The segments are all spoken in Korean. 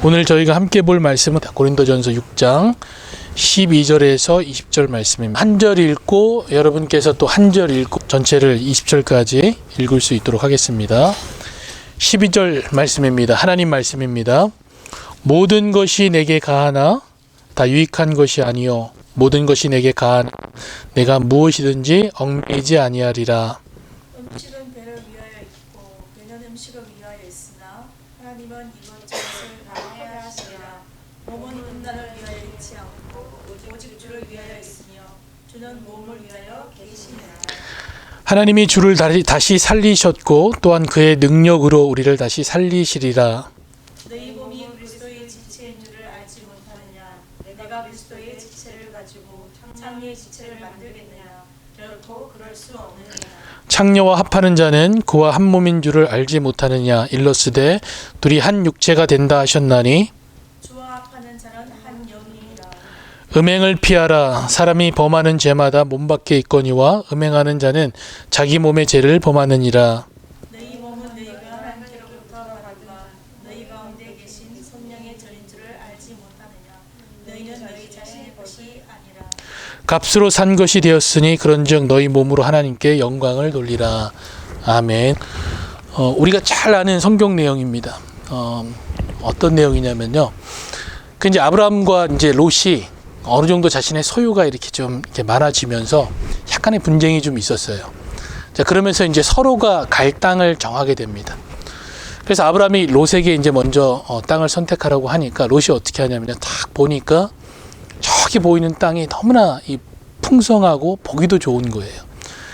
오늘 저희가 함께 볼 말씀은 고린도전서 6장 12절에서 20절 말씀입니다. 한 절 읽고 여러분께서 또 한 절 읽고 전체를 20절까지 읽을 수 있도록 하겠습니다. 12절 말씀입니다. 하나님 말씀입니다. 모든 것이 내게 가하나 다 유익한 것이 아니요 모든 것이 내게 가하나 내가 무엇이든지 얽매이지 아니하리라. 음식은 배를 위하여 있고 배는 음식을 위하여 있으나 하나님은 이것저것을 다 해하시리라. 몸은 음란을 위하여 있지 않고 오직 주를 위하여 있으며 주는 몸을 위하여 계시니라. 하나님이 주를 다시 살리셨고 또한 그의 능력으로 우리를 다시 살리시리라. 너희 몸이 그리스도의 지체인 줄을 알지 못하느냐. 내가 그리스도의 지체를 가지고 창녀의 지체를 만들겠느냐. 결코 그럴 수 없느니라. 창녀와 합하는 자는 그와 한 몸인 줄을 알지 못하느냐. 일러스되 둘이 한 육체가 된다 하셨나니 주와 합하는 자는 한 영이니라. 음행을 피하라. 사람이 범하는 죄마다 몸 밖에 있거니와 음행하는 자는 자기 몸의 죄를 범하느니라. 너희 몸은 너희가 하나님께로부터 받아 너희 가운데 계신 성령의 전인 줄을 알지 못하느냐. 너희는 너희 자신의 것이 아니라 값으로 산 것이 되었으니 그런즉 너희 몸으로 하나님께 영광을 돌리라. 아멘. 우리가 잘 아는 성경 내용입니다. 어떤 내용이냐면요. 그 이제 아브라함과 이제 롯이 어느 정도 자신의 소유가 이렇게 좀 이렇게 많아지면서 약간의 분쟁이 좀 있었어요. 자, 그러면서 이제 서로가 갈 땅을 정하게 됩니다. 그래서 아브라함이 롯에게 이제 먼저 땅을 선택하라고 하니까 롯이 어떻게 하냐면요. 딱 보니까 저기 보이는 땅이 너무나 이 풍성하고 보기도 좋은 거예요.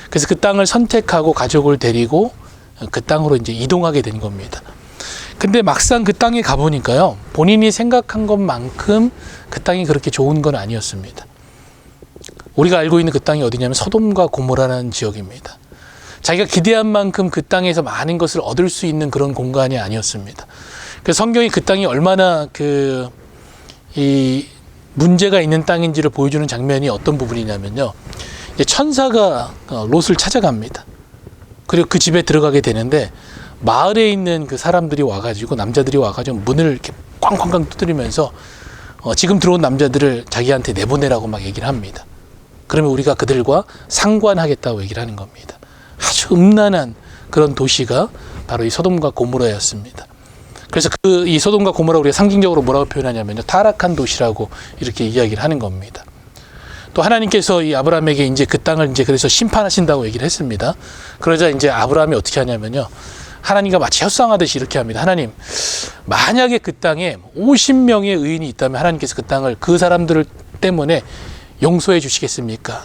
그래서 그 땅을 선택하고 가족을 데리고 그 땅으로 이제 이동하게 된 겁니다. 근데 막상 그 땅에 가보니까요, 본인이 생각한 것만큼 그 땅이 그렇게 좋은 건 아니었습니다. 우리가 알고 있는 그 땅이 어디냐면 소돔과 고모라라는 지역입니다. 자기가 기대한 만큼 그 땅에서 많은 것을 얻을 수 있는 그런 공간이 아니었습니다. 그래서 성경이 그 땅이 얼마나 이 문제가 있는 땅인지를 보여주는 장면이 어떤 부분이냐면요, 이제 천사가 롯을 찾아갑니다. 그리고 그 집에 들어가게 되는데 마을에 있는 그 사람들이 와가지고 남자들이 와가지고 문을 이렇게 꽝꽝꽝 두드리면서 지금 들어온 남자들을 자기한테 내보내라고 막 얘기를 합니다. 그러면 우리가 그들과 상관하겠다고 얘기를 하는 겁니다. 아주 음란한 그런 도시가 바로 이 소돔과 고모라였습니다. 그래서 이 소돔과 고모라 우리가 상징적으로 뭐라고 표현하냐면요, 타락한 도시라고 이렇게 이야기를 하는 겁니다. 또 하나님께서 이 아브라함에게 이제 그 땅을 이제 그래서 심판하신다고 얘기를 했습니다. 그러자 이제 아브라함이 어떻게 하냐면요, 하나님과 마치 협상하듯이 이렇게 합니다. 하나님, 만약에 그 땅에 50명의 의인이 있다면 하나님께서 그 땅을 그 사람들 때문에 용서해 주시겠습니까?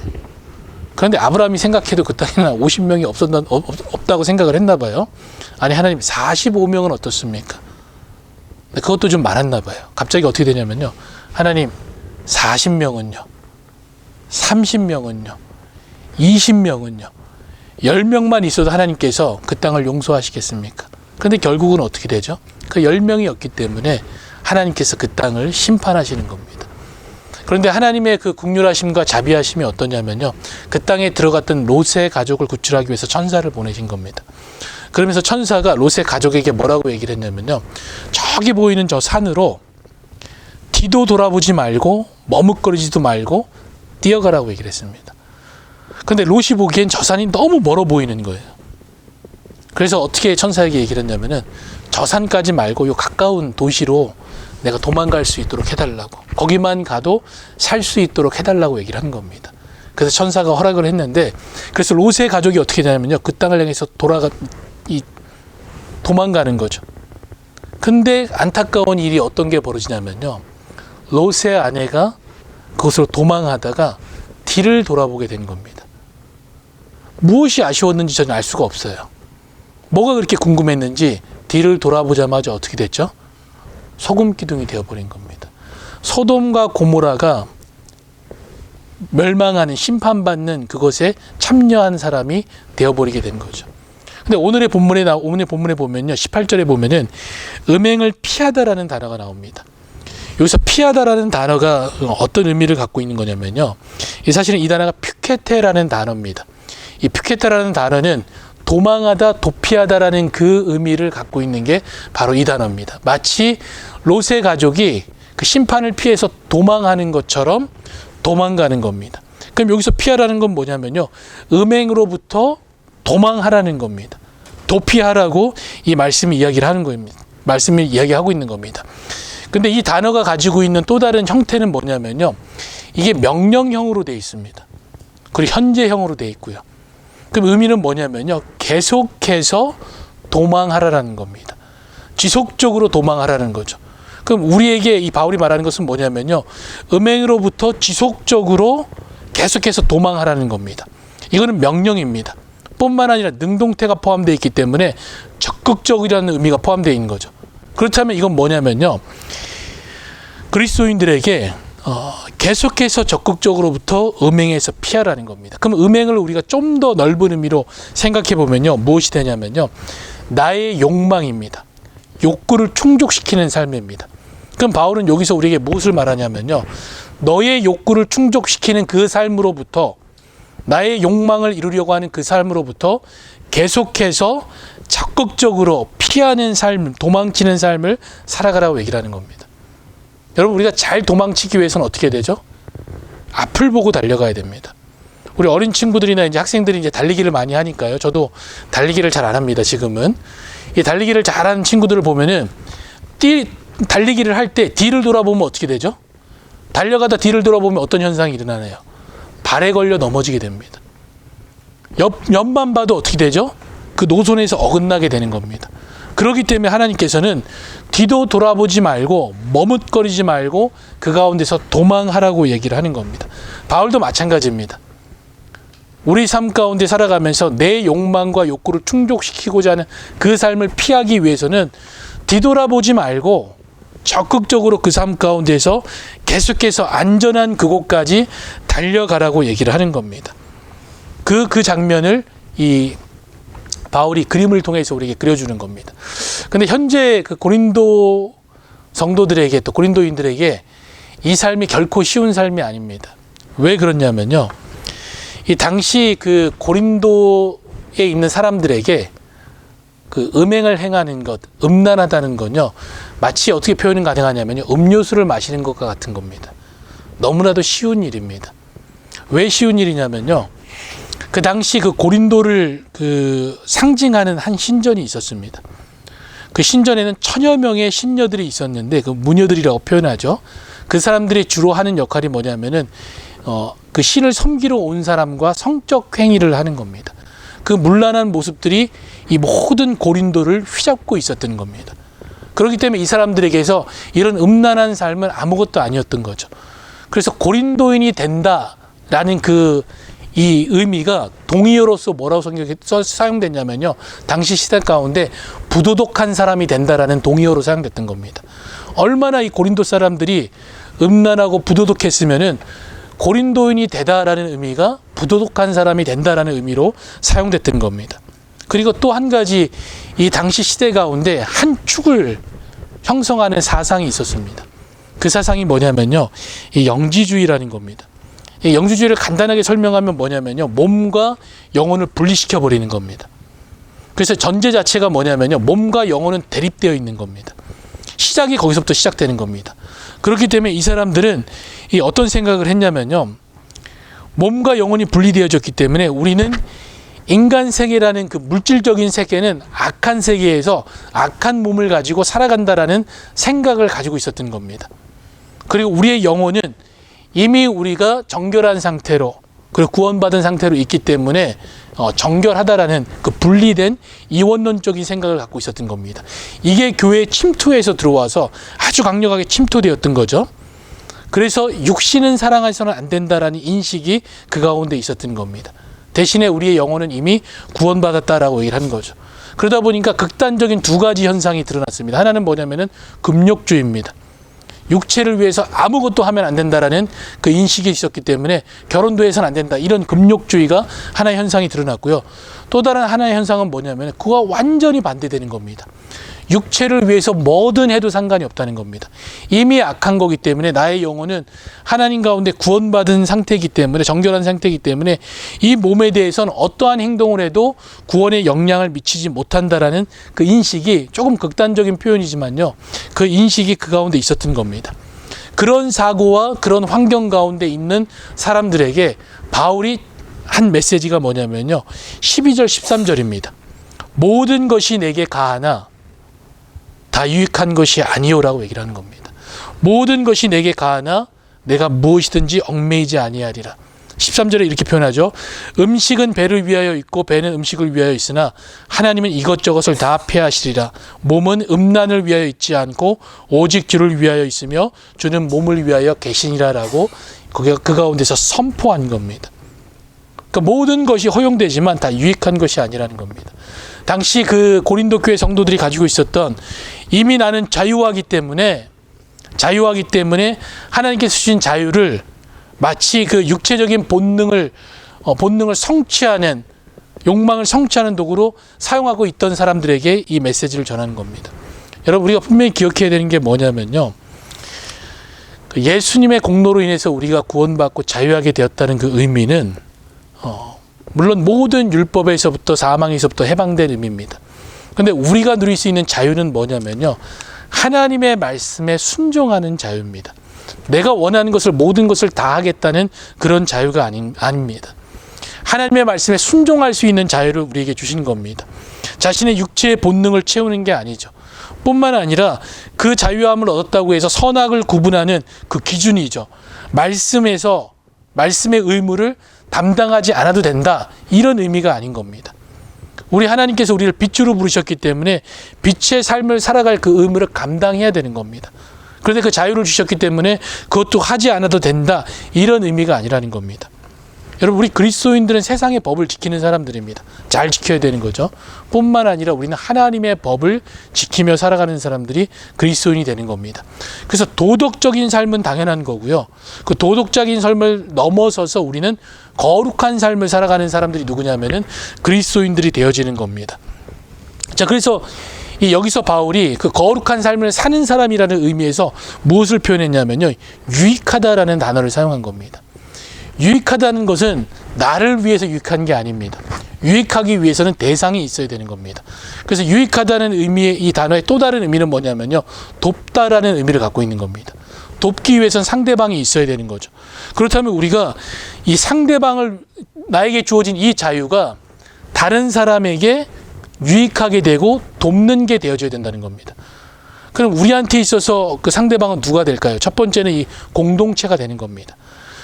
그런데 아브라함이 생각해도 그 땅에는 50명이 없다고 생각을 했나 봐요. 아니, 하나님 45명은 어떻습니까? 그것도 좀 많았나 봐요. 갑자기 어떻게 되냐면요, 하나님 40명은요, 30명은요, 20명은요, 10명만 있어도 하나님께서 그 땅을 용서하시겠습니까? 그런데 결국은 어떻게 되죠? 그 10명이었기 때문에 하나님께서 그 땅을 심판하시는 겁니다. 그런데 하나님의 그 긍휼하심과 자비하심이 어떠냐면요, 그 땅에 들어갔던 롯의 가족을 구출하기 위해서 천사를 보내신 겁니다. 그러면서 천사가 롯의 가족에게 뭐라고 얘기를 했냐면요, 저기 보이는 저 산으로 뒤도 돌아보지 말고 머뭇거리지도 말고 뛰어가라고 얘기를 했습니다. 근데 롯이 보기엔 저 산이 너무 멀어 보이는 거예요. 그래서 어떻게 천사에게 얘기를 했냐면은 저 산까지 말고 요 가까운 도시로 내가 도망갈 수 있도록 해달라고, 거기만 가도 살 수 있도록 해달라고 얘기를 한 겁니다. 그래서 천사가 허락을 했는데, 그래서 롯의 가족이 어떻게 되냐면요, 그 땅을 향해서 도망가는 거죠. 근데 안타까운 일이 어떤 게 벌어지냐면요, 롯의 아내가 그것으로 도망하다가 뒤를 돌아보게 된 겁니다. 무엇이 아쉬웠는지 저는 알 수가 없어요. 뭐가 그렇게 궁금했는지 뒤를 돌아보자마자 어떻게 됐죠? 소금 기둥이 되어버린 겁니다. 소돔과 고모라가 멸망하는, 심판받는 그것에 참여한 사람이 되어버리게 된 거죠. 근데 오늘 본문에 보면요, 18절에 보면은 음행을 피하다라는 단어가 나옵니다. 여기서 피하다라는 단어가 어떤 의미를 갖고 있는 거냐면요, 사실은 이 단어가 퓨케테라는 단어입니다. 이 퓨케테라는 단어는 도망하다, 도피하다라는 그 의미를 갖고 있는 게 바로 이 단어입니다. 마치 롯의 가족이 그 심판을 피해서 도망하는 것처럼 도망가는 겁니다. 그럼 여기서 피하라는 건 뭐냐면요, 음행으로부터 도망하라는 겁니다. 도피하라고 이 말씀이 이야기를 하는 겁니다. 말씀이 이야기하고 있는 겁니다. 근데 이 단어가 가지고 있는 또 다른 형태는 뭐냐면요, 이게 명령형으로 되어 있습니다. 그리고 현재형으로 되어 있고요. 그럼 의미는 뭐냐면요, 계속해서 도망하라는 겁니다. 지속적으로 도망하라는 거죠. 그럼 우리에게 이 바울이 말하는 것은 뭐냐면요, 음행으로부터 지속적으로 계속해서 도망하라는 겁니다. 이거는 명령입니다. 뿐만 아니라 능동태가 포함되어 있기 때문에 적극적이라는 의미가 포함되어 있는 거죠. 그렇다면 이건 뭐냐면요, 그리스도인들에게 계속해서 적극적으로부터 음행에서 피하라는 겁니다. 그럼 음행을 우리가 좀 더 넓은 의미로 생각해 보면요, 무엇이 되냐면요, 나의 욕망입니다. 욕구를 충족시키는 삶입니다. 그럼 바울은 여기서 우리에게 무엇을 말하냐면요, 너의 욕구를 충족시키는 그 삶으로부터, 나의 욕망을 이루려고 하는 그 삶으로부터 계속해서 적극적으로 피하는 삶, 도망치는 삶을 살아가라고 얘기를 하는 겁니다. 여러분, 우리가 잘 도망치기 위해서는 어떻게 되죠? 앞을 보고 달려가야 됩니다. 우리 어린 친구들이나 이제 학생들이 이제 달리기를 많이 하니까요. 저도 달리기를 잘 안 합니다, 지금은. 이 달리기를 잘하는 친구들을 보면은 달리기를 할 때 뒤를 돌아보면 어떻게 되죠? 달려가다 뒤를 돌아보면 어떤 현상이 일어나나요? 발에 걸려 넘어지게 됩니다. 옆만 봐도 어떻게 되죠? 그 노선에서 어긋나게 되는 겁니다. 그렇기 때문에 하나님께서는 뒤도 돌아보지 말고 머뭇거리지 말고 그 가운데서 도망하라고 얘기를 하는 겁니다. 바울도 마찬가지입니다. 우리 삶 가운데 살아가면서 내 욕망과 욕구를 충족시키고자 하는 그 삶을 피하기 위해서는 뒤돌아보지 말고 적극적으로 그 삶 가운데서 계속해서 안전한 그곳까지 달려가라고 얘기를 하는 겁니다. 그 장면을 이 바울이 그림을 통해서 우리에게 그려주는 겁니다. 근데 현재 그 고린도 성도들에게, 또 고린도인들에게 이 삶이 결코 쉬운 삶이 아닙니다. 왜 그러냐면요, 이 당시 그 고린도에 있는 사람들에게 그 음행을 행하는 것, 음란하다는 건요, 마치 어떻게 표현이 가능하냐면요, 음료수를 마시는 것과 같은 겁니다. 너무나도 쉬운 일입니다. 왜 쉬운 일이냐면요, 그 당시 그 고린도를 그 상징하는 한 신전이 있었습니다. 그 신전에는 1000여 명의 신녀들이 있었는데, 그 무녀들이라고 표현하죠. 그 사람들이 주로 하는 역할이 뭐냐면은 그 신을 섬기러 온 사람과 성적 행위를 하는 겁니다. 그 문란한 모습들이 이 모든 고린도를 휘잡고 있었던 겁니다. 그렇기 때문에 이 사람들에게서 이런 음란한 삶은 아무것도 아니었던 거죠. 그래서 고린도인이 된다라는 이 의미가 동의어로서 뭐라고 사용됐냐면요, 당시 시대 가운데 부도덕한 사람이 된다라는 동의어로 사용됐던 겁니다. 얼마나 이 고린도 사람들이 음란하고 부도덕했으면은 고린도인이 되다라는 의미가 부도덕한 사람이 된다라는 의미로 사용됐던 겁니다. 그리고 또 한 가지, 이 당시 시대 가운데 한 축을 형성하는 사상이 있었습니다. 그 사상이 뭐냐면요, 이 영지주의라는 겁니다. 이 영지주의를 간단하게 설명하면 뭐냐면요, 몸과 영혼을 분리시켜 버리는 겁니다. 그래서 전제 자체가 뭐냐면요, 몸과 영혼은 대립되어 있는 겁니다. 시작이 거기서부터 시작되는 겁니다. 그렇기 때문에 이 사람들은 이 어떤 생각을 했냐면요, 몸과 영혼이 분리되어졌기 때문에 우리는 인간 세계라는 그 물질적인 세계는 악한 세계에서 악한 몸을 가지고 살아간다라는 생각을 가지고 있었던 겁니다. 그리고 우리의 영혼은 이미 우리가 정결한 상태로, 그리고 구원받은 상태로 있기 때문에 정결하다라는 그 분리된 이원론적인 생각을 갖고 있었던 겁니다. 이게 교회에 침투해서 들어와서 아주 강력하게 침투되었던 거죠. 그래서 육신은 사랑해서는 안 된다라는 인식이 그 가운데 있었던 겁니다. 대신에 우리의 영혼은 이미 구원받았다라고 얘기를 한 거죠. 그러다 보니까 극단적인 두 가지 현상이 드러났습니다. 하나는 뭐냐면은 금욕주의입니다. 육체를 위해서 아무것도 하면 안 된다라는 그 인식이 있었기 때문에 결혼도 해서는 안 된다, 이런 금욕주의가 하나의 현상이 드러났고요. 또 다른 하나의 현상은 뭐냐면 그와 완전히 반대되는 겁니다. 육체를 위해서 뭐든 해도 상관이 없다는 겁니다. 이미 악한 거기 때문에 나의 영혼은 하나님 가운데 구원받은 상태이기 때문에, 정결한 상태이기 때문에 이 몸에 대해서는 어떠한 행동을 해도 구원에 영향을 미치지 못한다라는 그 인식이, 조금 극단적인 표현이지만요, 그 인식이 그 가운데 있었던 겁니다. 그런 사고와 그런 환경 가운데 있는 사람들에게 바울이 한 메시지가 뭐냐면요, 12절 13절입니다. 모든 것이 내게 가하나 다 유익한 것이 아니오라고 얘기를 하는 겁니다. 모든 것이 내게 가하나 내가 무엇이든지 얽매이지 아니하리라. 13절에 이렇게 표현하죠. 음식은 배를 위하여 있고 배는 음식을 위하여 있으나 하나님은 이것저것을 다 폐하시리라. 몸은 음란을 위하여 있지 않고 오직 주를 위하여 있으며 주는 몸을 위하여 계시니라 라고 그 가운데서 선포한 겁니다. 그러니까 모든 것이 허용되지만 다 유익한 것이 아니라는 겁니다. 당시 그 고린도 교회 성도들이 가지고 있었던, 이미 나는 자유하기 때문에 하나님께서 주신 자유를 마치 그 육체적인 본능을 성취하는, 욕망을 성취하는 도구로 사용하고 있던 사람들에게 이 메시지를 전하는 겁니다. 여러분, 우리가 분명히 기억해야 되는 게 뭐냐면요, 예수님의 공로로 인해서 우리가 구원받고 자유하게 되었다는 그 의미는 물론 모든 율법에서부터 사망에서부터 해방된 의미입니다. 그런데 우리가 누릴 수 있는 자유는 뭐냐면요, 하나님의 말씀에 순종하는 자유입니다. 내가 원하는 것을, 모든 것을 다 하겠다는 그런 자유가 아닙니다. 하나님의 말씀에 순종할 수 있는 자유를 우리에게 주신 겁니다. 자신의 육체의 본능을 채우는 게 아니죠. 뿐만 아니라 그 자유함을 얻었다고 해서 선악을 구분하는 그 기준이죠. 말씀의 의무를 담당하지 않아도 된다, 이런 의미가 아닌 겁니다. 우리 하나님께서 우리를 빛으로 부르셨기 때문에 빛의 삶을 살아갈 그 의무를 감당해야 되는 겁니다. 그런데 그 자유를 주셨기 때문에 그것도 하지 않아도 된다, 이런 의미가 아니라는 겁니다. 여러분, 우리 그리스도인들은 세상의 법을 지키는 사람들입니다. 잘 지켜야 되는 거죠. 뿐만 아니라 우리는 하나님의 법을 지키며 살아가는 사람들이 그리스도인이 되는 겁니다. 그래서 도덕적인 삶은 당연한 거고요. 그 도덕적인 삶을 넘어서서 우리는 거룩한 삶을 살아가는 사람들이 누구냐면은 그리스도인들이 되어지는 겁니다. 자, 그래서 여기서 바울이 그 거룩한 삶을 사는 사람이라는 의미에서 무엇을 표현했냐면요, 유익하다라는 단어를 사용한 겁니다. 유익하다는 것은 나를 위해서 유익한 게 아닙니다. 유익하기 위해서는 대상이 있어야 되는 겁니다. 그래서 유익하다는 의미의 이 단어의 또 다른 의미는 뭐냐면요, 돕다라는 의미를 갖고 있는 겁니다. 돕기 위해서는 상대방이 있어야 되는 거죠. 그렇다면 우리가 이 상대방을, 나에게 주어진 이 자유가 다른 사람에게 유익하게 되고 돕는 게 되어져야 된다는 겁니다. 그럼 우리한테 있어서 그 상대방은 누가 될까요? 첫 번째는 이 공동체가 되는 겁니다.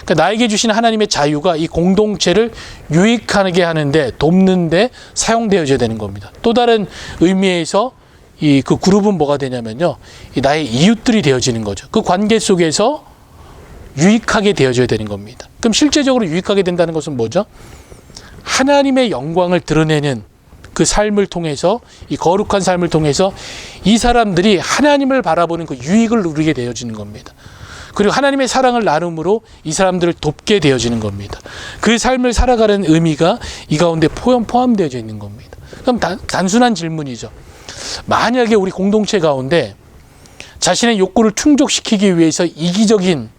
그러니까 나에게 주신 하나님의 자유가 이 공동체를 유익하게 하는데, 돕는데 사용되어져야 되는 겁니다. 또 다른 의미에서 그 그룹은 뭐가 되냐면요, 나의 이웃들이 되어지는 거죠. 그 관계 속에서 유익하게 되어져야 되는 겁니다. 그럼 실제적으로 유익하게 된다는 것은 뭐죠? 하나님의 영광을 드러내는 그 삶을 통해서, 이 거룩한 삶을 통해서 이 사람들이 하나님을 바라보는 그 유익을 누리게 되어지는 겁니다. 그리고 하나님의 사랑을 나눔으로 이 사람들을 돕게 되어지는 겁니다. 그 삶을 살아가는 의미가 이 가운데 포함되어져 있는 겁니다. 그럼 단순한 질문이죠. 만약에 우리 공동체 가운데 자신의 욕구를 충족시키기 위해서 이기적인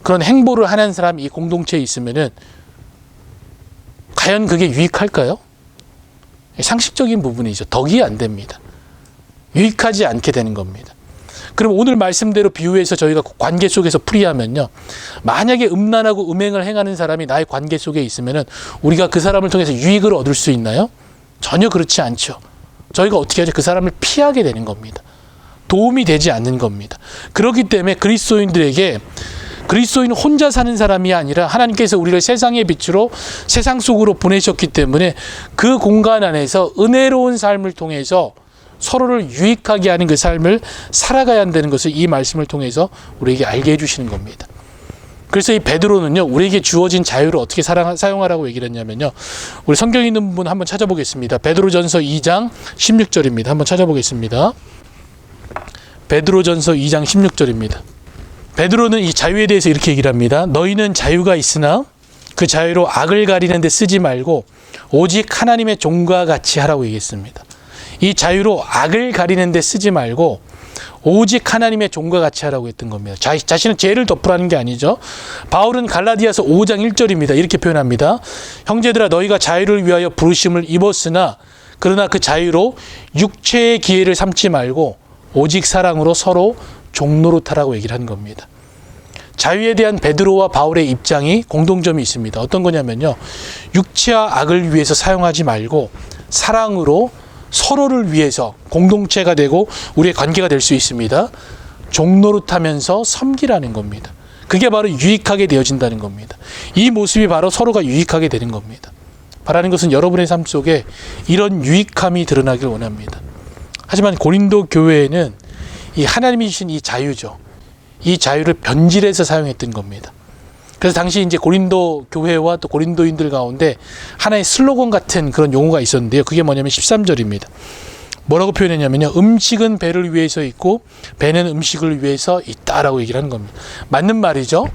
그런 행보를 하는 사람이 이 공동체에 있으면은 과연 그게 유익할까요? 상식적인 부분이죠. 덕이 안 됩니다. 유익하지 않게 되는 겁니다. 그럼 오늘 말씀대로 비유해서 저희가 관계 속에서 풀이하면요, 만약에 음란하고 음행을 행하는 사람이 나의 관계 속에 있으면은 우리가 그 사람을 통해서 유익을 얻을 수 있나요? 전혀 그렇지 않죠. 저희가 어떻게 하죠? 그 사람을 피하게 되는 겁니다. 도움이 되지 않는 겁니다. 그렇기 때문에 그리스도인들에게, 그리스도인은 혼자 사는 사람이 아니라 하나님께서 우리를 세상의 빛으로 세상 속으로 보내셨기 때문에 그 공간 안에서 은혜로운 삶을 통해서 서로를 유익하게 하는 그 삶을 살아가야 한다는 것을 이 말씀을 통해서 우리에게 알게 해주시는 겁니다. 그래서 이 베드로는요, 우리에게 주어진 자유를 어떻게 사용하라고 얘기를 했냐면요, 우리 성경에 있는 부분 한번 찾아보겠습니다. 베드로전서 2장 16절입니다. 한번 찾아보겠습니다. 베드로전서 2장 16절입니다. 베드로는 이 자유에 대해서 이렇게 얘기를 합니다. 너희는 자유가 있으나 그 자유로 악을 가리는 데 쓰지 말고 오직 하나님의 종과 같이 하라고 얘기했습니다. 이 자유로 악을 가리는 데 쓰지 말고 오직 하나님의 종과 같이 하라고 했던 겁니다. 자신은 죄를 덮으라는 게 아니죠. 바울은 갈라디아서 5장 1절입니다. 이렇게 표현합니다. 형제들아 너희가 자유를 위하여 부르심을 입었으나 그러나 그 자유로 육체의 기회를 삼지 말고 오직 사랑으로 서로 종노릇하라고 얘기를 한 겁니다. 자유에 대한 베드로와 바울의 입장이 공동점이 있습니다. 어떤 거냐면요. 육체와 악을 위해서 사용하지 말고 사랑으로 서로를 위해서 공동체가 되고 우리의 관계가 될 수 있습니다. 종노릇하면서 섬기라는 겁니다. 그게 바로 유익하게 되어진다는 겁니다. 이 모습이 바로 서로가 유익하게 되는 겁니다. 바라는 것은 여러분의 삶 속에 이런 유익함이 드러나길 원합니다. 하지만 고린도 교회에는 이 하나님이 주신 이 자유죠. 이 자유를 변질해서 사용했던 겁니다. 그래서 당시 이제 고린도 교회와 또 고린도인들 가운데 하나의 슬로건 같은 그런 용어가 있었는데요. 그게 뭐냐면 13절입니다. 뭐라고 표현했냐면요. 음식은 배를 위해서 있고 배는 음식을 위해서 있다라고 얘기를 하는 겁니다. 맞는 말이죠.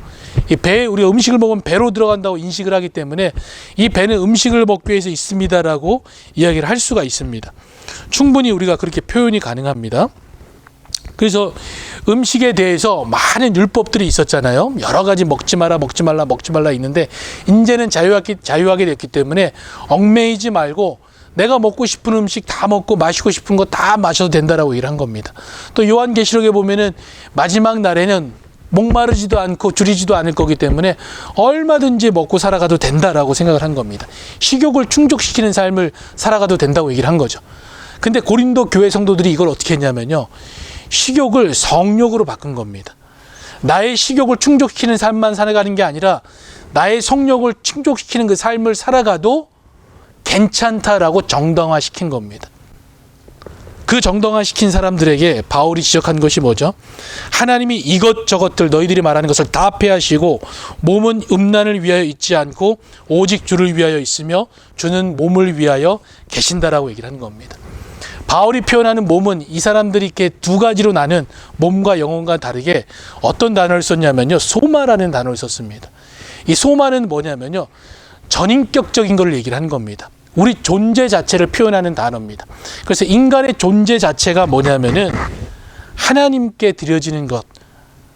이 배, 우리가 음식을 먹으면 배로 들어간다고 인식을 하기 때문에 이 배는 음식을 먹기 위해서 있습니다라고 이야기를 할 수가 있습니다. 충분히 우리가 그렇게 표현이 가능합니다. 그래서 음식에 대해서 많은 율법들이 있었잖아요. 여러 가지 먹지 마라, 먹지 말라, 먹지 말라 있는데 이제는 자유하게 됐기 때문에 얽매이지 말고 내가 먹고 싶은 음식 다 먹고 마시고 싶은 거 다 마셔도 된다라고 얘기를 한 겁니다. 또 요한계시록에 보면은 마지막 날에는 목마르지도 않고 줄이지도 않을 거기 때문에 얼마든지 먹고 살아가도 된다라고 생각을 한 겁니다. 식욕을 충족시키는 삶을 살아가도 된다고 얘기를 한 거죠. 근데 고린도 교회 성도들이 이걸 어떻게 했냐면요. 식욕을 성욕으로 바꾼 겁니다. 나의 식욕을 충족시키는 삶만 살아가는 게 아니라 나의 성욕을 충족시키는 그 삶을 살아가도 괜찮다라고 정당화시킨 겁니다. 그 정당화시킨 사람들에게 바울이 지적한 것이 뭐죠? 하나님이 이것저것들 너희들이 말하는 것을 다 폐하시고 몸은 음란을 위하여 있지 않고 오직 주를 위하여 있으며 주는 몸을 위하여 계신다라고 얘기를 하는 겁니다. 바울이 표현하는 몸은 이 사람들이 이렇게 두 가지로 나눈 몸과 영혼과 다르게 어떤 단어를 썼냐면요. 소마라는 단어를 썼습니다. 이 소마는 뭐냐면요. 전인격적인 걸 얘기를 하는 겁니다. 우리 존재 자체를 표현하는 단어입니다. 그래서 인간의 존재 자체가 뭐냐면은 하나님께 드려지는 것,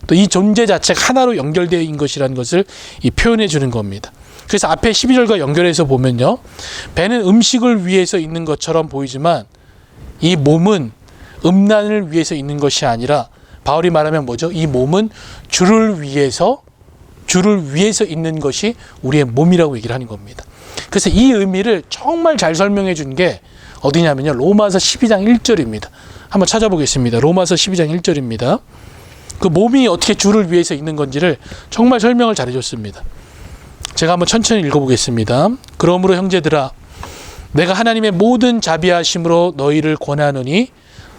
또 이 존재 자체가 하나로 연결되어 있는 것이라는 것을 이 표현해 주는 겁니다. 그래서 앞에 12절과 연결해서 보면요. 배는 음식을 위해서 있는 것처럼 보이지만 이 몸은 음란을 위해서 있는 것이 아니라 바울이 말하면 뭐죠? 이 몸은 주를 위해서 있는 것이 우리의 몸이라고 얘기를 하는 겁니다. 그래서 이 의미를 정말 잘 설명해 준 게 어디냐면요. 로마서 12장 1절입니다. 한번 찾아보겠습니다. 로마서 12장 1절입니다. 그 몸이 어떻게 주를 위해서 있는 건지를 정말 설명을 잘 해줬습니다. 제가 한번 천천히 읽어보겠습니다. 그러므로 형제들아 내가 하나님의 모든 자비하심으로 너희를 권하노니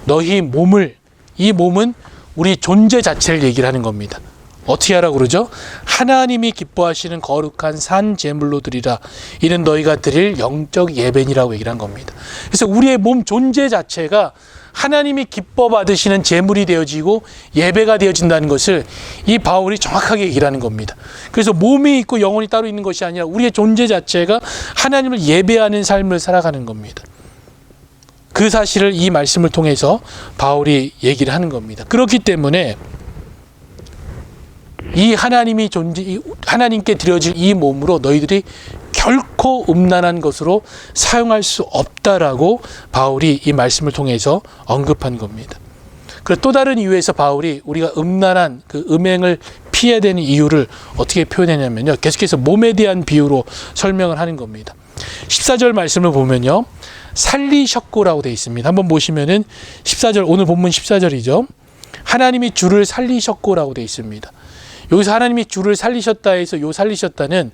너희 몸을, 이 몸은 우리 존재 자체를 얘기를 하는 겁니다. 어떻게 하라고 그러죠? 하나님이 기뻐하시는 거룩한 산 제물로 드리라. 이는 너희가 드릴 영적 예배니라고 얘기를 한 겁니다. 그래서 우리의 몸 존재 자체가 하나님이 기뻐 받으시는 제물이 되어지고 예배가 되어진다는 것을 이 바울이 정확하게 얘기를 하는 겁니다. 그래서 몸이 있고 영혼이 따로 있는 것이 아니라 우리의 존재 자체가 하나님을 예배하는 삶을 살아가는 겁니다. 그 사실을 이 말씀을 통해서 바울이 얘기를 하는 겁니다. 그렇기 때문에 이 하나님께 드려질 이 몸으로 너희들이 결코 음란한 것으로 사용할 수 없다라고 바울이 이 말씀을 통해서 언급한 겁니다. 그리고 또 다른 이유에서 바울이 우리가 음란한 그 음행을 피해야 되는 이유를 어떻게 표현했냐면요. 계속해서 몸에 대한 비유로 설명을 하는 겁니다. 14절 말씀을 보면요. 살리셨고라고 되어 있습니다. 한번 보시면은 14절, 오늘 본문 14절이죠. 하나님이 주를 살리셨고라고 되어 있습니다. 여기서 하나님이 주를 살리셨다 해서 요 살리셨다는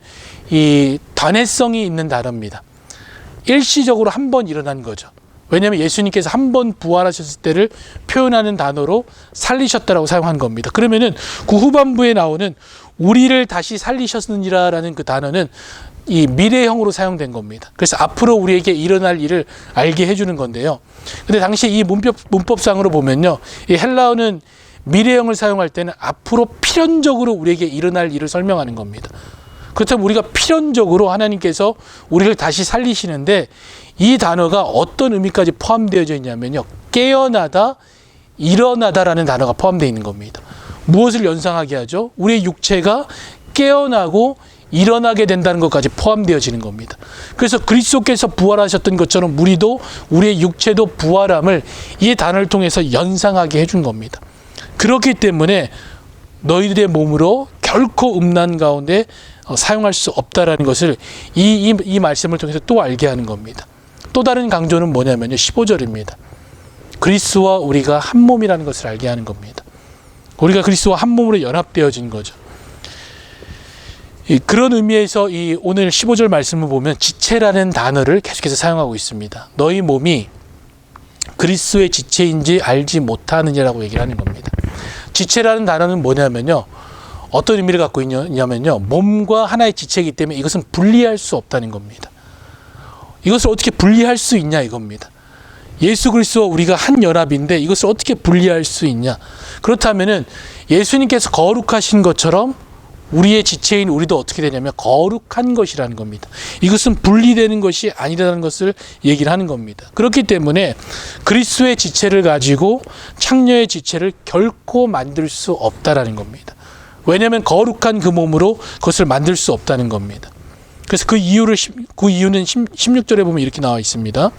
이 단회성이 있는 단어입니다. 일시적으로 한 번 일어난 거죠. 왜냐하면 예수님께서 한 번 부활하셨을 때를 표현하는 단어로 살리셨다라고 사용한 겁니다. 그러면은 그 후반부에 나오는 우리를 다시 살리셨느니라라는 그 단어는 이 미래형으로 사용된 겁니다. 그래서 앞으로 우리에게 일어날 일을 알게 해주는 건데요. 근데 당시 이 문법상으로 보면요. 이 헬라어는 미래형을 사용할 때는 앞으로 필연적으로 우리에게 일어날 일을 설명하는 겁니다. 그렇다면 우리가 필연적으로 하나님께서 우리를 다시 살리시는데 이 단어가 어떤 의미까지 포함되어져 있냐면요. 깨어나다, 일어나다라는 단어가 포함되어 있는 겁니다. 무엇을 연상하게 하죠? 우리의 육체가 깨어나고 일어나게 된다는 것까지 포함되어지는 겁니다. 그래서 그리스도께서 부활하셨던 것처럼 우리도 우리의 육체도 부활함을 이 단어를 통해서 연상하게 해준 겁니다. 그렇기 때문에 너희들의 몸으로 결코 음란 가운데 사용할 수 없다라는 것을 이 말씀을 통해서 또 알게 하는 겁니다. 또 다른 강조는 뭐냐면요. 15절입니다. 그리스도와 우리가 한 몸이라는 것을 알게 하는 겁니다. 우리가 그리스도와 한 몸으로 연합되어진 거죠. 그런 의미에서 이 오늘 15절 말씀을 보면 지체라는 단어를 계속해서 사용하고 있습니다. 너희 몸이 그리스도의 지체인지 알지 못하느냐라고 얘기를 하는 겁니다. 지체라는 단어는 뭐냐면요. 어떤 의미를 갖고 있냐면요. 몸과 하나의 지체이기 때문에 이것은 분리할 수 없다는 겁니다. 이것을 어떻게 분리할 수 있냐 이겁니다. 예수 그리스도와 우리가 한 연합인데 이것을 어떻게 분리할 수 있냐. 그렇다면은 예수님께서 거룩하신 것처럼 우리의 지체인 우리도 어떻게 되냐면 거룩한 것이라는 겁니다. 이것은 분리되는 것이 아니라는 것을 얘기를 하는 겁니다. 그렇기 때문에 그리스도의 지체를 가지고 창녀의 지체를 결코 만들 수 없다라는 겁니다. 왜냐하면 거룩한 그 몸으로 그것을 만들 수 없다는 겁니다. 그래서 그 이유는 16절에 보면 이렇게 나와 있습니다.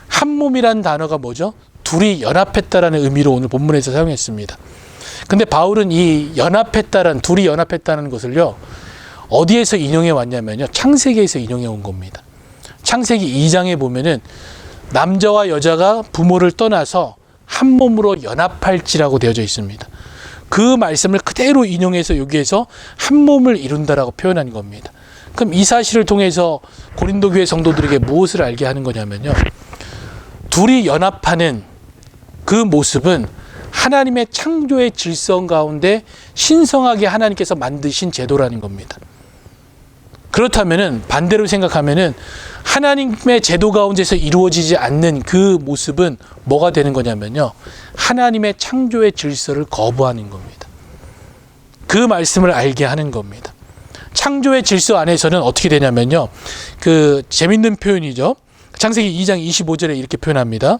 한 몸이라는 단어가 뭐죠? 둘이 연합했다라는 의미로 오늘 본문에서 사용했습니다. 근데 바울은 이 연합했다라는, 둘이 연합했다는 것을요, 어디에서 인용해 왔냐면요, 창세기에서 인용해 온 겁니다. 창세기 2장에 보면은 남자와 여자가 부모를 떠나서 한 몸으로 연합할지라고 되어져 있습니다. 그 말씀을 그대로 인용해서 여기에서 한 몸을 이룬다라고 표현한 겁니다. 그럼 이 사실을 통해서 고린도 교회 성도들에게 무엇을 알게 하는 거냐면요, 둘이 연합하는 그 모습은 하나님의 창조의 질서 가운데 신성하게 하나님께서 만드신 제도라는 겁니다. 그렇다면은 반대로 생각하면은 하나님의 제도 가운데서 이루어지지 않는 그 모습은 뭐가 되는 거냐면요, 하나님의 창조의 질서를 거부하는 겁니다. 그 말씀을 알게 하는 겁니다. 창조의 질서 안에서는 어떻게 되냐면요, 그 재밌는 표현이죠. 창세기 2장 25절에 이렇게 표현합니다.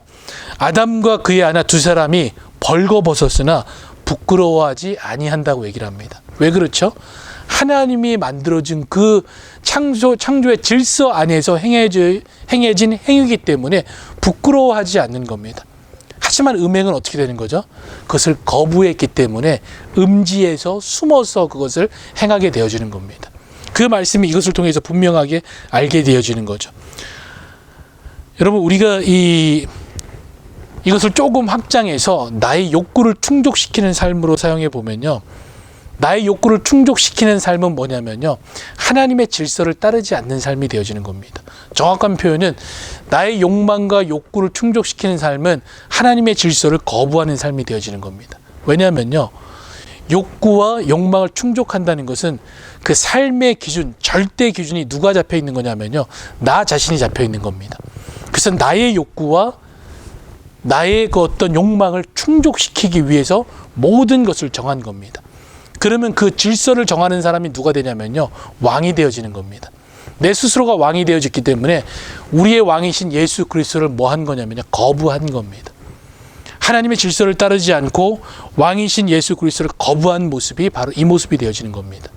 아담과 그의 아내 두 사람이 벌거벗었으나 부끄러워하지 아니한다고 얘기를 합니다. 왜 그렇죠? 하나님이 만들어준 그 창조의 질서 안에서 행해진 행위이기 때문에 부끄러워하지 않는 겁니다. 하지만 음행은 어떻게 되는 거죠? 그것을 거부했기 때문에 음지에서 숨어서 그것을 행하게 되어지는 겁니다. 그 말씀이 이것을 통해서 분명하게 알게 되어지는 거죠. 여러분, 우리가 이것을 조금 확장해서 나의 욕구를 충족시키는 삶으로 사용해 보면요, 나의 욕구를 충족시키는 삶은 뭐냐면요, 하나님의 질서를 따르지 않는 삶이 되어지는 겁니다. 정확한 표현은 나의 욕망과 욕구를 충족시키는 삶은 하나님의 질서를 거부하는 삶이 되어지는 겁니다. 왜냐하면요, 욕구와 욕망을 충족한다는 것은 그 삶의 기준, 절대 기준이 누가 잡혀 있는 거냐면요, 나 자신이 잡혀 있는 겁니다. 그래서 나의 욕구와 나의 그 어떤 욕망을 충족시키기 위해서 모든 것을 정한 겁니다. 그러면 그 질서를 정하는 사람이 누가 되냐면요, 왕이 되어지는 겁니다. 내 스스로가 왕이 되어졌기 때문에 우리의 왕이신 예수 그리스도를 뭐 한 거냐면요, 거부한 겁니다. 하나님의 질서를 따르지 않고 왕이신 예수 그리스도를 거부한 모습이 바로 이 모습이 되어지는 겁니다.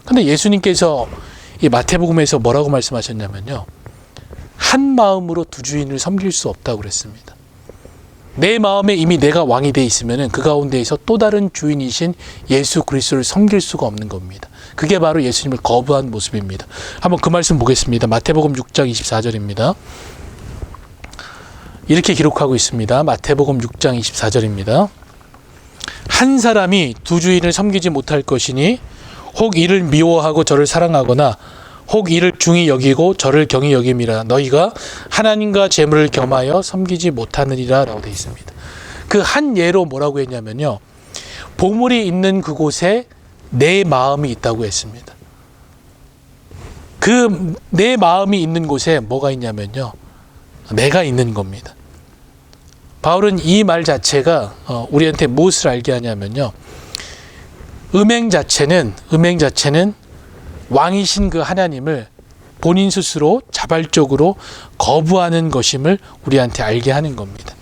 근데 예수님께서 이 마태복음에서 뭐라고 말씀하셨냐면요, 한 마음으로 두 주인을 섬길 수 없다고 그랬습니다. 내 마음에 이미 내가 왕이 돼 있으면 그 가운데에서 또 다른 주인이신 예수 그리스도를 섬길 수가 없는 겁니다. 그게 바로 예수님을 거부한 모습입니다. 한번 그 말씀 보겠습니다. 마태복음 6장 24절입니다. 이렇게 기록하고 있습니다. 마태복음 6장 24절입니다. 한 사람이 두 주인을 섬기지 못할 것이니 혹 이를 미워하고 저를 사랑하거나 혹 이를 중히 여기고 저를 경히 여김이라. 너희가 하나님과 재물을 겸하여 섬기지 못하느니라 라고 되어 있습니다. 그 한 예로 뭐라고 했냐면요, 보물이 있는 그곳에 내 마음이 있다고 했습니다. 그 내 마음이 있는 곳에 뭐가 있냐면요, 내가 있는 겁니다. 바울은 이 말 자체가 우리한테 무엇을 알게 하냐면요, 음행 자체는 왕이신 그 하나님을 본인 스스로 자발적으로 거부하는 것임을 우리한테 알게 하는 겁니다.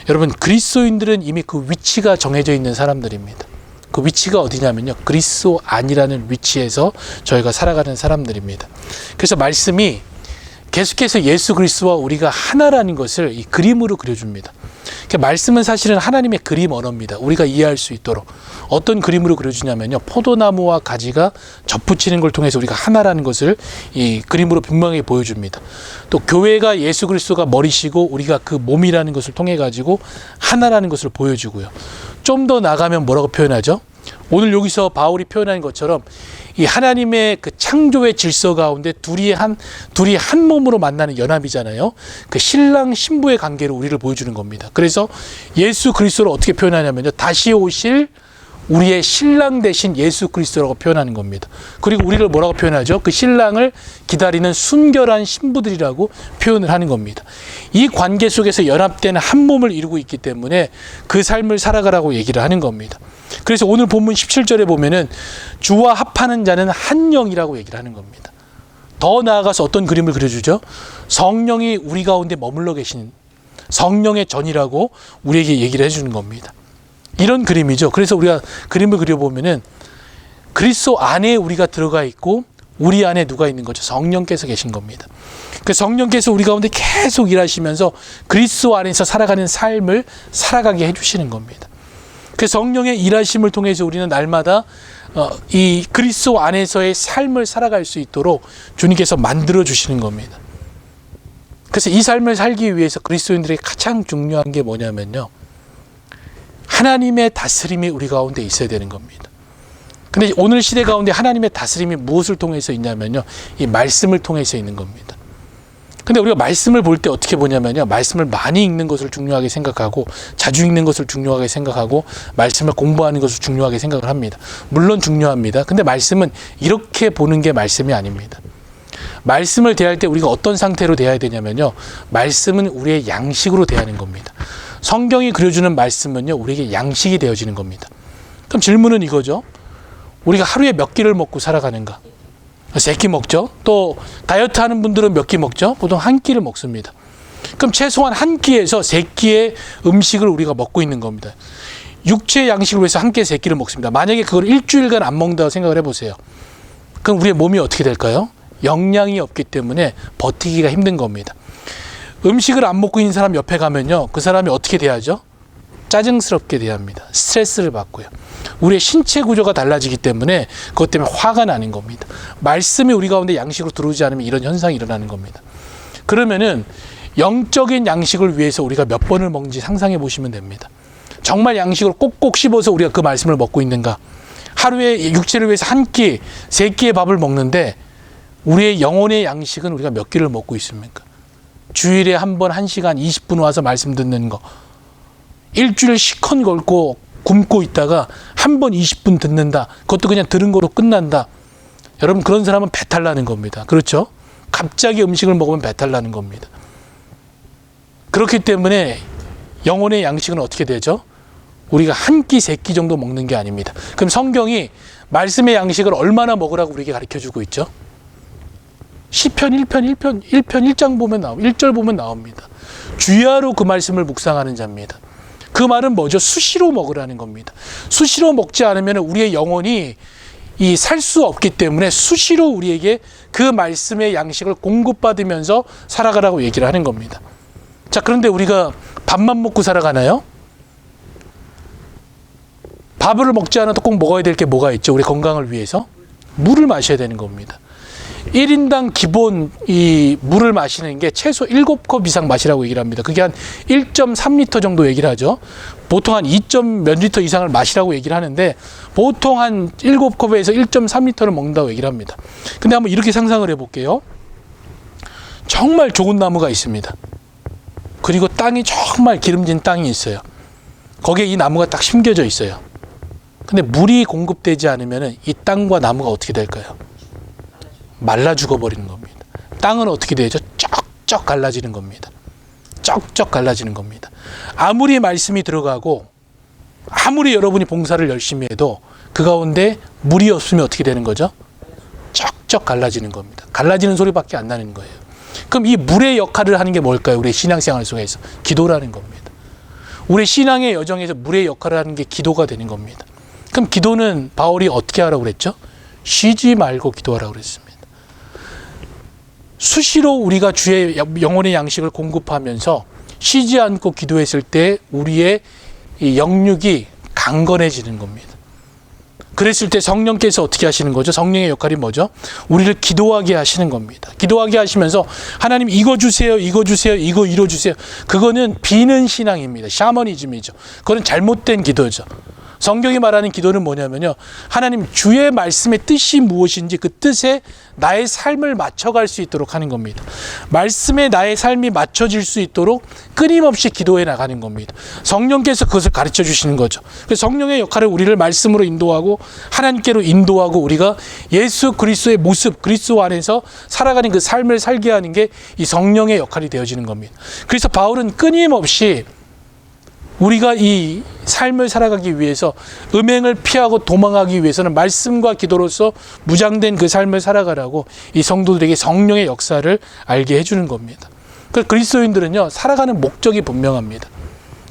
여러분, 그리스도인들은 이미 그 위치가 정해져 있는 사람들입니다. 그 위치가 어디냐면요, 그리스도 안이라는 위치에서 저희가 살아가는 사람들입니다. 그래서 말씀이 계속해서 예수 그리스도와 우리가 하나라는 것을 이 그림으로 그려줍니다. 말씀은 사실은 하나님의 그림 언어입니다. 우리가 이해할 수 있도록. 어떤 그림으로 그려주냐면요, 포도나무와 가지가 접붙이는 걸 통해서 우리가 하나라는 것을 이 그림으로 분명히 보여줍니다. 또 교회가 예수 그리스도가 머리시고 우리가 그 몸이라는 것을 통해 가지고 하나라는 것을 보여주고요. 좀 더 나가면 뭐라고 표현하죠? 오늘 여기서 바울이 표현한 것처럼 이 하나님의 그 창조의 질서 가운데 둘이 한 몸으로 만나는 연합이잖아요. 그 신랑 신부의 관계로 우리를 보여주는 겁니다. 그래서 예수 그리스도를 어떻게 표현하냐면요, 다시 오실 우리의 신랑 대신 예수 그리스도라고 표현하는 겁니다. 그리고 우리를 뭐라고 표현하죠? 그 신랑을 기다리는 순결한 신부들이라고 표현을 하는 겁니다. 이 관계 속에서 연합된 한 몸을 이루고 있기 때문에 그 삶을 살아가라고 얘기를 하는 겁니다. 그래서 오늘 본문 17절에 보면은 주와 합하는 자는 한 영이라고 얘기를 하는 겁니다. 더 나아가서 어떤 그림을 그려주죠? 성령이 우리 가운데 머물러 계신 성령의 전이라고 우리에게 얘기를 해주는 겁니다. 이런 그림이죠. 그래서 우리가 그림을 그려보면은 그리스도 안에 우리가 들어가 있고 우리 안에 누가 있는 거죠? 성령께서 계신 겁니다. 그 성령께서 우리 가운데 계속 일하시면서 그리스도 안에서 살아가는 삶을 살아가게 해주시는 겁니다. 그 성령의 일하심을 통해서 우리는 날마다 이 그리스도 안에서의 삶을 살아갈 수 있도록 주님께서 만들어 주시는 겁니다. 그래서 이 삶을 살기 위해서 그리스도인들에게 가장 중요한 게 뭐냐면요, 하나님의 다스림이 우리 가운데 있어야 되는 겁니다. 근데 오늘 시대 가운데 하나님의 다스림이 무엇을 통해서 있냐면요, 이 말씀을 통해서 있는 겁니다. 근데 우리가 말씀을 볼 때 어떻게 보냐면요, 말씀을 많이 읽는 것을 중요하게 생각하고 자주 읽는 것을 중요하게 생각하고 말씀을 공부하는 것을 중요하게 생각을 합니다. 물론 중요합니다. 근데 말씀은 이렇게 보는 게 말씀이 아닙니다. 말씀을 대할 때 우리가 어떤 상태로 대해야 되냐면요, 말씀은 우리의 양식으로 대하는 겁니다. 성경이 그려주는 말씀은요, 우리에게 양식이 되어지는 겁니다. 그럼 질문은 이거죠. 우리가 하루에 몇 끼를 먹고 살아가는가? 3끼 먹죠. 또 다이어트 하는 분들은 몇 끼 먹죠? 보통 한 끼를 먹습니다. 그럼 최소한 한 끼에서 3끼의 음식을 우리가 먹고 있는 겁니다. 육체의 양식을 위해서 한 끼에 3끼를 먹습니다. 만약에 그걸 일주일간 안 먹는다고 생각을 해보세요. 그럼 우리의 몸이 어떻게 될까요? 영양이 없기 때문에 버티기가 힘든 겁니다. 음식을 안 먹고 있는 사람 옆에 가면요, 그 사람이 어떻게 대하죠? 짜증스럽게 대합니다. 스트레스를 받고요. 우리의 신체 구조가 달라지기 때문에 그것 때문에 화가 나는 겁니다. 말씀이 우리 가운데 양식으로 들어오지 않으면 이런 현상이 일어나는 겁니다. 그러면은 영적인 양식을 위해서 우리가 몇 번을 먹는지 상상해 보시면 됩니다. 정말 양식을 꼭꼭 씹어서 우리가 그 말씀을 먹고 있는가? 하루에 육체를 위해서 한 끼, 3끼의 밥을 먹는데 우리의 영혼의 양식은 우리가 몇 끼를 먹고 있습니까? 주일에 한 번 1시간 20분 와서 말씀 듣는 거, 일주일 시컨 걸고 굶고 있다가 한 번 20분 듣는다, 그것도 그냥 들은 거로 끝난다. 여러분, 그런 사람은 배탈 나는 겁니다. 그렇죠? 갑자기 음식을 먹으면 배탈 나는 겁니다. 그렇기 때문에 영혼의 양식은 어떻게 되죠? 우리가 한 끼, 3끼 정도 먹는 게 아닙니다. 그럼 성경이 말씀의 양식을 얼마나 먹으라고 우리에게 가르쳐주고 있죠? 시편 1장 보면 1절 보면 나옵니다. 주야로 그 말씀을 묵상하는 자입니다. 그 말은 뭐죠? 수시로 먹으라는 겁니다. 수시로 먹지 않으면 우리의 영혼이 살 수 없기 때문에 수시로 우리에게 그 말씀의 양식을 공급받으면서 살아가라고 얘기를 하는 겁니다. 자, 그런데 우리가 밥만 먹고 살아가나요? 밥을 먹지 않아도 꼭 먹어야 될 게 뭐가 있죠? 우리 건강을 위해서? 물을 마셔야 되는 겁니다. 1인당 기본 이 물을 마시는 게 최소 7컵 이상 마시라고 얘기를 합니다. 그게 한 1.3리터 정도 얘기를 하죠. 보통 한 2점 몇 리터 이상을 마시라고 얘기를 하는데 보통 한 7컵에서 1.3리터를 먹는다고 얘기를 합니다. 근데 한번 이렇게 상상을 해볼게요. 정말 좋은 나무가 있습니다. 그리고 땅이 정말 기름진 땅이 있어요. 거기에 이 나무가 딱 심겨져 있어요. 근데 물이 공급되지 않으면 이 땅과 나무가 어떻게 될까요? 말라 죽어버리는 겁니다. 땅은 어떻게 되죠? 쩍쩍 갈라지는 겁니다. 쩍쩍 갈라지는 겁니다. 아무리 말씀이 들어가고 아무리 여러분이 봉사를 열심히 해도 그 가운데 물이 없으면 어떻게 되는 거죠? 쩍쩍 갈라지는 겁니다. 갈라지는 소리밖에 안 나는 거예요. 그럼 이 물의 역할을 하는 게 뭘까요? 우리의 신앙생활 속에서 기도라는 겁니다. 우리의 신앙의 여정에서 물의 역할을 하는 게 기도가 되는 겁니다. 그럼 기도는 바울이 어떻게 하라고 그랬죠? 쉬지 말고 기도하라고 그랬습니다. 수시로 우리가 주의 영혼의 양식을 공급하면서 쉬지 않고 기도했을 때 우리의 이 영육이 강건해지는 겁니다. 그랬을 때 성령께서 어떻게 하시는 거죠? 성령의 역할이 뭐죠? 우리를 기도하게 하시는 겁니다. 기도하게 하시면서 하나님 이거 주세요, 이거 주세요, 이거 이뤄주세요. 그거는 비는 신앙입니다. 샤머니즘이죠. 그건 잘못된 기도죠. 성경이 말하는 기도는 뭐냐면요, 하나님 주의 말씀의 뜻이 무엇인지 그 뜻에 나의 삶을 맞춰갈 수 있도록 하는 겁니다. 말씀에 나의 삶이 맞춰질 수 있도록 끊임없이 기도해 나가는 겁니다. 성령께서 그것을 가르쳐 주시는 거죠. 그래서 성령의 역할을 우리를 말씀으로 인도하고 하나님께로 인도하고 우리가 예수 그리스도의 모습, 그리스도 안에서 살아가는 그 삶을 살게 하는 게 이 성령의 역할이 되어지는 겁니다. 그래서 바울은 끊임없이 우리가 이 삶을 살아가기 위해서 음행을 피하고 도망하기 위해서는 말씀과 기도로서 무장된 그 삶을 살아가라고 이 성도들에게 성령의 역사를 알게 해주는 겁니다. 그래서 그리스도인들은요, 살아가는 목적이 분명합니다.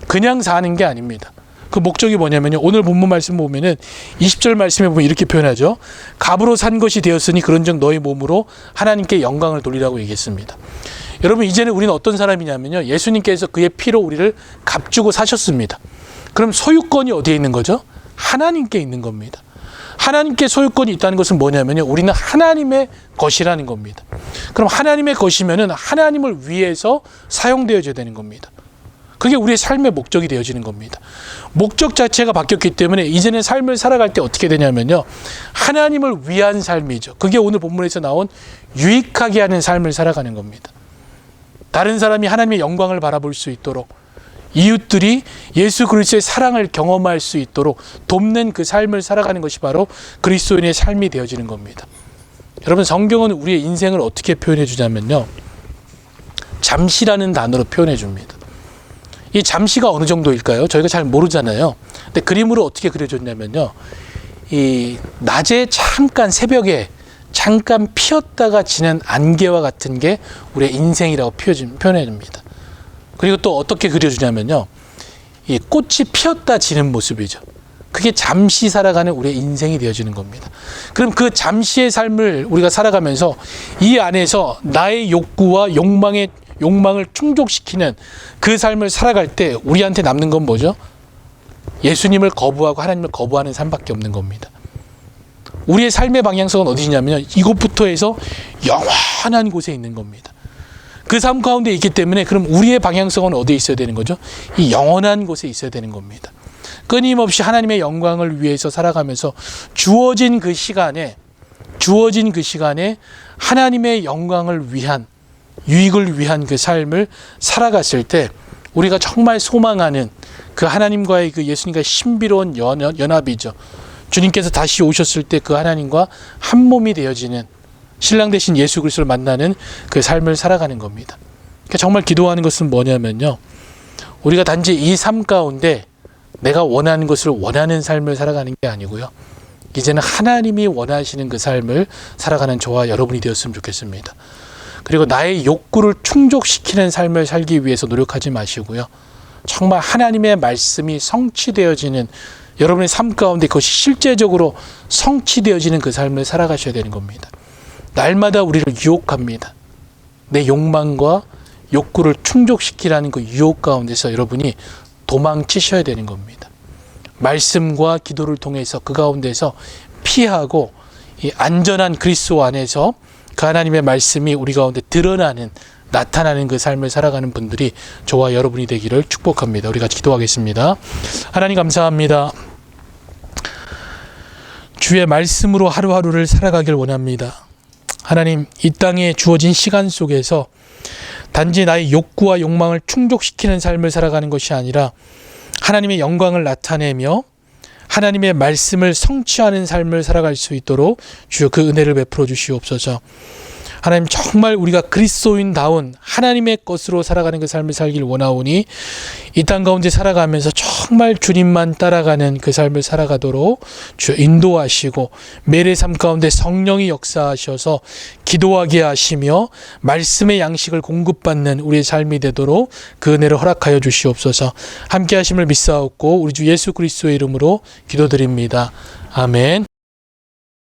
그냥 사는 게 아닙니다. 그 목적이 뭐냐면요, 오늘 본문 말씀 보면은 20절 말씀에 보면 이렇게 표현하죠. 값으로 산 것이 되었으니 그런즉 너희 몸으로 하나님께 영광을 돌리라고 얘기했습니다. 여러분, 이제는 우리는 어떤 사람이냐면요, 예수님께서 그의 피로 우리를 값주고 사셨습니다. 그럼 소유권이 어디에 있는 거죠? 하나님께 있는 겁니다. 하나님께 소유권이 있다는 것은 뭐냐면요, 우리는 하나님의 것이라는 겁니다. 그럼 하나님의 것이면은 하나님을 위해서 사용되어져야 되는 겁니다. 그게 우리의 삶의 목적이 되어지는 겁니다. 목적 자체가 바뀌었기 때문에 이제는 삶을 살아갈 때 어떻게 되냐면요, 하나님을 위한 삶이죠. 그게 오늘 본문에서 나온 유익하게 하는 삶을 살아가는 겁니다. 다른 사람이 하나님의 영광을 바라볼 수 있도록, 이웃들이 예수 그리스도의 사랑을 경험할 수 있도록 돕는 그 삶을 살아가는 것이 바로 그리스도인의 삶이 되어지는 겁니다. 여러분, 성경은 우리의 인생을 어떻게 표현해 주냐면요, 잠시라는 단어로 표현해 줍니다. 이 잠시가 어느 정도일까요? 저희가 잘 모르잖아요. 근데 그림으로 어떻게 그려줬냐면요, 이 낮에 잠깐, 새벽에 잠깐 피었다가 지는 안개와 같은 게 우리의 인생이라고 표현해 줍니다. 그리고 또 어떻게 그려주냐면요, 이 꽃이 피었다 지는 모습이죠. 그게 잠시 살아가는 우리의 인생이 되어지는 겁니다. 그럼 그 잠시의 삶을 우리가 살아가면서 이 안에서 나의 욕구와 욕망을 충족시키는 그 삶을 살아갈 때 우리한테 남는 건 뭐죠? 예수님을 거부하고 하나님을 거부하는 삶밖에 없는 겁니다. 우리의 삶의 방향성은 어디냐면요, 이곳부터 해서 영원한 곳에 있는 겁니다. 그 삶 가운데 있기 때문에 그럼 우리의 방향성은 어디에 있어야 되는 거죠? 이 영원한 곳에 있어야 되는 겁니다. 끊임없이 하나님의 영광을 위해서 살아가면서 주어진 그 시간에 하나님의 영광을 위한, 유익을 위한 그 삶을 살아갔을 때 우리가 정말 소망하는 그 하나님과의 그 예수님과의 신비로운 연합이죠. 주님께서 다시 오셨을 때 그 하나님과 한 몸이 되어지는, 신랑 되신 예수 그리스도를 만나는 그 삶을 살아가는 겁니다. 그러니까 정말 기도하는 것은 뭐냐면요, 우리가 단지 이 삶 가운데 내가 원하는 것을 원하는 삶을 살아가는 게 아니고요, 이제는 하나님이 원하시는 그 삶을 살아가는 저와 여러분이 되었으면 좋겠습니다. 그리고 나의 욕구를 충족시키는 삶을 살기 위해서 노력하지 마시고요, 정말 하나님의 말씀이 성취되어지는, 여러분의 삶 가운데 그것이 실제적으로 성취되어지는 그 삶을 살아가셔야 되는 겁니다. 날마다 우리를 유혹합니다. 내 욕망과 욕구를 충족시키라는 그 유혹 가운데서 여러분이 도망치셔야 되는 겁니다. 말씀과 기도를 통해서 그 가운데서 피하고 이 안전한 그리스도 안에서 그 하나님의 말씀이 우리 가운데 드러나는, 나타나는 그 삶을 살아가는 분들이 저와 여러분이 되기를 축복합니다. 우리 같이 기도하겠습니다. 하나님 감사합니다. 주의 말씀으로 하루하루를 살아가길 원합니다. 하나님, 이 땅에 주어진 시간 속에서 단지 나의 욕구와 욕망을 충족시키는 삶을 살아가는 것이 아니라 하나님의 영광을 나타내며 하나님의 말씀을 성취하는 삶을 살아갈 수 있도록 주여 그 은혜를 베풀어 주시옵소서. 하나님 정말 우리가 그리스도인다운 하나님의 것으로 살아가는 그 삶을 살길 원하오니 이 땅 가운데 살아가면서 정말 주님만 따라가는 그 삶을 살아가도록 주 인도하시고 매일의 삶 가운데 성령이 역사하셔서 기도하게 하시며 말씀의 양식을 공급받는 우리의 삶이 되도록 그 은혜를 허락하여 주시옵소서. 함께 하심을 믿사옵고 우리 주 예수 그리스도의 이름으로 기도드립니다. 아멘.